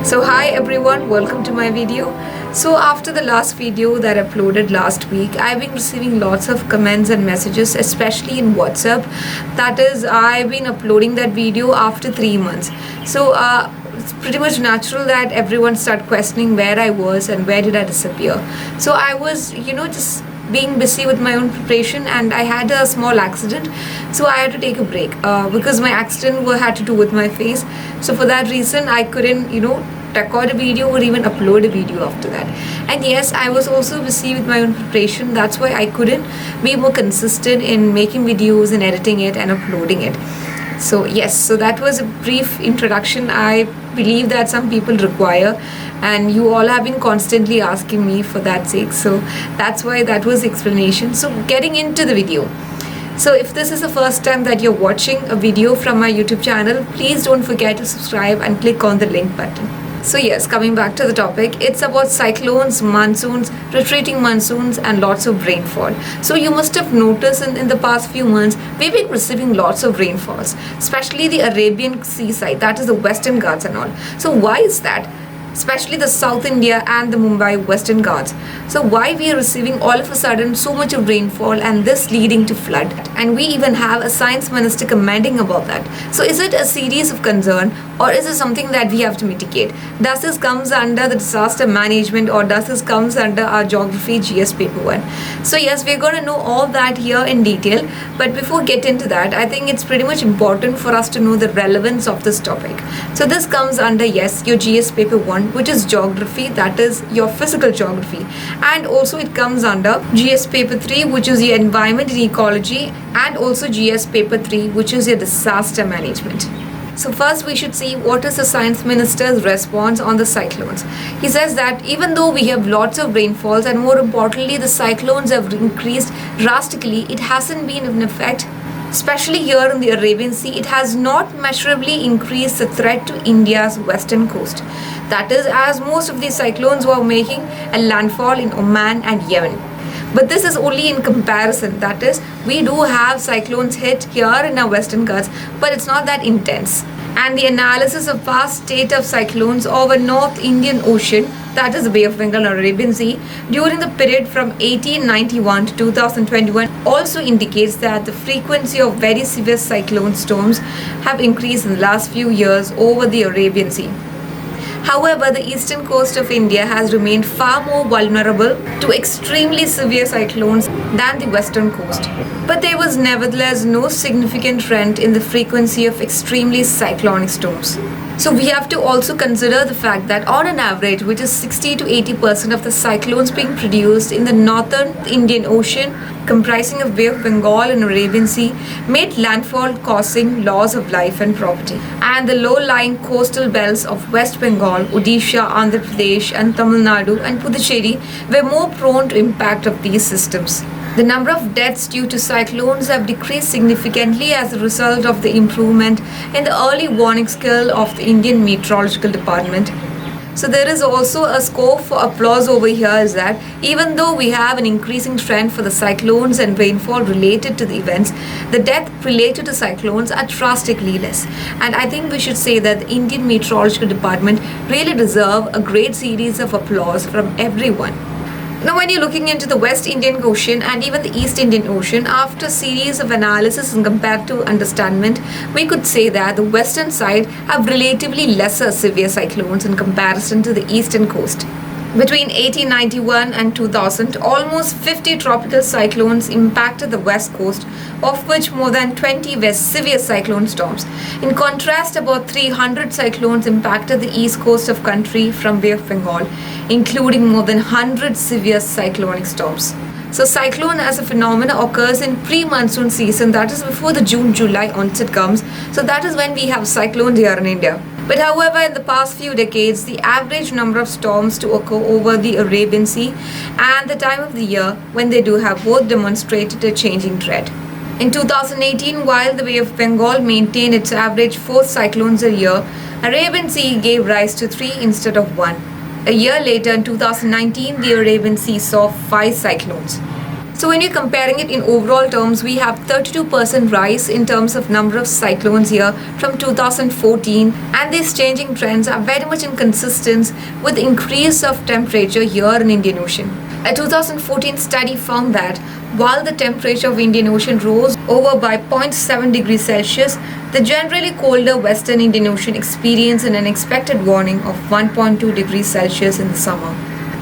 So hi everyone, welcome to my video. So after the last video that I uploaded last week, I've been receiving lots of comments and messages, especially in WhatsApp. That is, I've been uploading that video after 3 months. So it's pretty much natural that everyone start questioning where I was and where did I disappear. So I was, just being busy with my own preparation, and I had a small accident, so I had to take a break because my accident had to do with my face. So for that reason I couldn't record a video or even upload a video after that. And yes, I was also busy with my own preparation. That's why I couldn't be more consistent in making videos and editing it and uploading it. So yes, so that was a brief introduction. I believe that some people require, and you all have been constantly asking me for that sake. So that's why that was the explanation. So getting into the video. So if this is the first time that you're watching a video from my YouTube channel, please don't forget to subscribe and click on the link button. So yes, coming back to the topic, it's about cyclones, monsoons, retreating monsoons, and lots of rainfall. So you must have noticed in the past few months, we've been receiving lots of rainfalls, especially the Arabian seaside, that is the Western Ghats and all. So why is that? Especially the South India and the Mumbai Western Ghats. So why we are receiving all of a sudden so much of rainfall and this leading to flood? And we even have a science minister commenting about that. So is it a series of concern, or is it something that we have to mitigate? Does this comes under the disaster management, or does this comes under our geography GS paper 1? So yes, we're going to know all that here in detail. But before get into that, I think it's pretty much important for us to know the relevance of this topic. So this comes under, yes, your GS paper 1, which is geography, that is your physical geography, and also it comes under GS paper 3, which is your environment and ecology, and also GS paper 3, which is your disaster management. So first we should see what is the science minister's response on the cyclones. He says that even though we have lots of rainfalls, and more importantly the cyclones have increased drastically, it hasn't been in effect. Especially here in the Arabian Sea, it has not measurably increased the threat to India's western coast. That is, as most of these cyclones were making a landfall in Oman and Yemen. But this is only in comparison. That is, we do have cyclones hit here in our Western Ghats, but it's not that intense. And the analysis of past state of cyclones over North Indian Ocean, that is the Bay of Bengal or Arabian Sea, during the period from 1891 to 2021 also indicates that the frequency of very severe cyclone storms have increased in the last few years over the Arabian Sea. However, the eastern coast of India has remained far more vulnerable to extremely severe cyclones than the western coast. But there was nevertheless no significant trend in the frequency of extremely cyclonic storms. So we have to also consider the fact that on an average, which is 60 to 80% of the cyclones being produced in the northern Indian Ocean, comprising of Bay of Bengal and Arabian Sea, made landfall causing loss of life and property. And the low-lying coastal belts of West Bengal, Odisha, Andhra Pradesh and Tamil Nadu and Puducherry were more prone to impact of these systems. The number of deaths due to cyclones have decreased significantly as a result of the improvement in the early warning skill of the Indian Meteorological Department. So there is also a scope for applause over here, is that even though we have an increasing trend for the cyclones and rainfall related to the events, the death related to cyclones are drastically less. And I think we should say that the Indian Meteorological Department really deserve a great series of applause from everyone. Now, when you're looking into the West Indian Ocean and even the East Indian Ocean, after a series of analysis and comparative understanding, we could say that the western side have relatively lesser severe cyclones in comparison to the eastern coast. Between 1891 and 2000, almost 50 tropical cyclones impacted the west coast, of which more than 20 were severe cyclone storms. In contrast, about 300 cyclones impacted the east coast of country from Bay of Bengal, including more than 100 severe cyclonic storms. So cyclone as a phenomenon occurs in pre-monsoon season, that is before the June-July onset comes. So that is when we have cyclones here in India. But however, in the past few decades, the average number of storms to occur over the Arabian Sea and the time of the year when they do have both demonstrated a changing trend. In 2018, while the Bay of Bengal maintained its average 4 cyclones a year, Arabian Sea gave rise to 3 instead of 1. A year later, in 2019, the Arabian Sea saw 5 cyclones. So when you're comparing it in overall terms, we have 32% rise in terms of number of cyclones here from 2014, and these changing trends are very much in consistence with the increase of temperature here in Indian Ocean. A 2014 study found that while the temperature of Indian Ocean rose over by 0.7 degrees Celsius, the generally colder Western Indian Ocean experienced an unexpected warming of 1.2 degrees Celsius in the summer.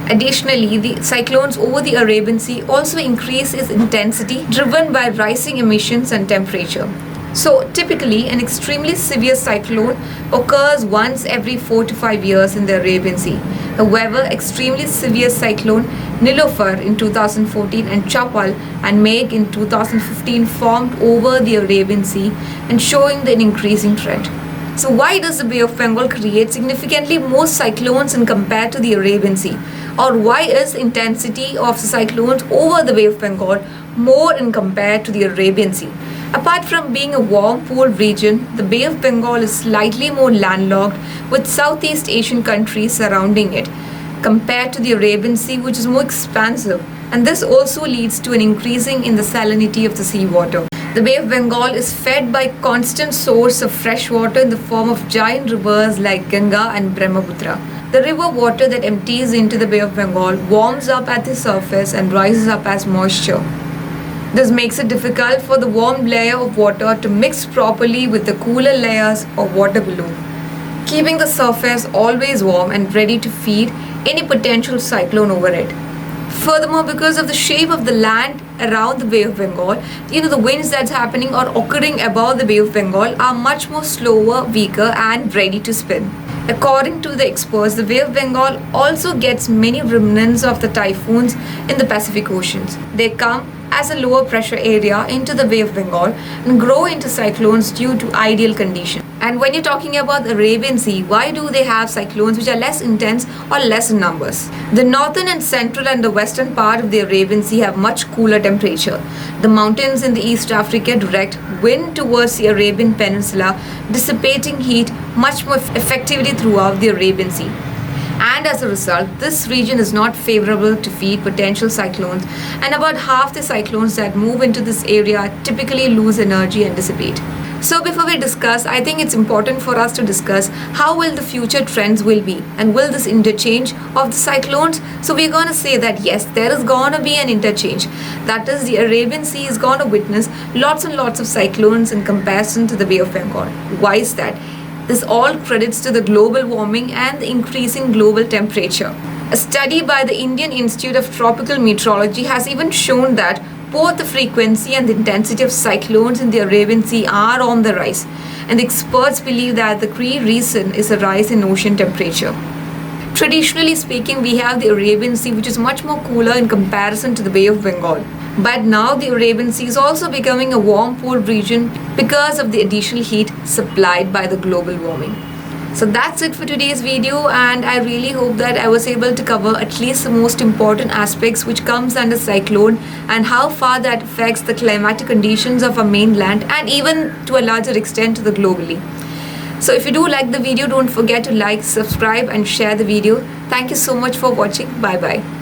Additionally, the cyclones over the Arabian Sea also increase its intensity, driven by rising emissions and temperature. So, typically, an extremely severe cyclone occurs once every 4 to 5 years in the Arabian Sea. However, extremely severe cyclone Nilofer in 2014 and Chapal and Meg in 2015 formed over the Arabian Sea and showing an increasing trend. So, why does the Bay of Bengal create significantly more cyclones in compared to the Arabian Sea? Or why is the intensity of the cyclones over the Bay of Bengal more in compared to the Arabian Sea? Apart from being a warm pool region, the Bay of Bengal is slightly more landlocked with Southeast Asian countries surrounding it compared to the Arabian Sea, which is more expansive, and this also leads to an increasing in the salinity of the seawater. The Bay of Bengal is fed by constant source of fresh water in the form of giant rivers like Ganga and Brahmaputra. The river water that empties into the Bay of Bengal warms up at the surface and rises up as moisture. This makes it difficult for the warm layer of water to mix properly with the cooler layers of water below, keeping the surface always warm and ready to feed any potential cyclone over it. Furthermore, because of the shape of the land around the Bay of Bengal, the winds that's happening or occurring above the Bay of Bengal are much more slower, weaker, and ready to spin. According to the experts, the Bay of Bengal also gets many remnants of the typhoons in the Pacific Oceans. They come as a lower pressure area into the Bay of Bengal and grow into cyclones due to ideal conditions. And when you're talking about the Arabian Sea, why do they have cyclones which are less intense or less in numbers? The northern and central and the western part of the Arabian Sea have much cooler temperature. The mountains in the East Africa direct wind towards the Arabian Peninsula, dissipating heat much more effectively throughout the Arabian Sea. And as a result, this region is not favorable to feed potential cyclones, and about half the cyclones that move into this area typically lose energy and dissipate. So before we discuss, I think it's important for us to discuss how will the future trends will be, and will this interchange of the cyclones? So we're going to say that yes, there is going to be an interchange. That is, the Arabian Sea is going to witness lots and lots of cyclones in comparison to the Bay of Bengal. Why is that? This all credits to the global warming and the increasing global temperature. A study by the Indian Institute of Tropical Meteorology has even shown that both the frequency and the intensity of cyclones in the Arabian Sea are on the rise, and the experts believe that the key reason is a rise in ocean temperature. Traditionally speaking, we have the Arabian Sea, which is much more cooler in comparison to the Bay of Bengal. But now the Arabian Sea is also becoming a warm pool region because of the additional heat supplied by the global warming. So that's it for today's video, and I really hope that I was able to cover at least the most important aspects which comes under cyclone and how far that affects the climatic conditions of our mainland and even to a larger extent to the globally. So if you do like the video, don't forget to like, subscribe and share the video. Thank you so much for watching. Bye bye.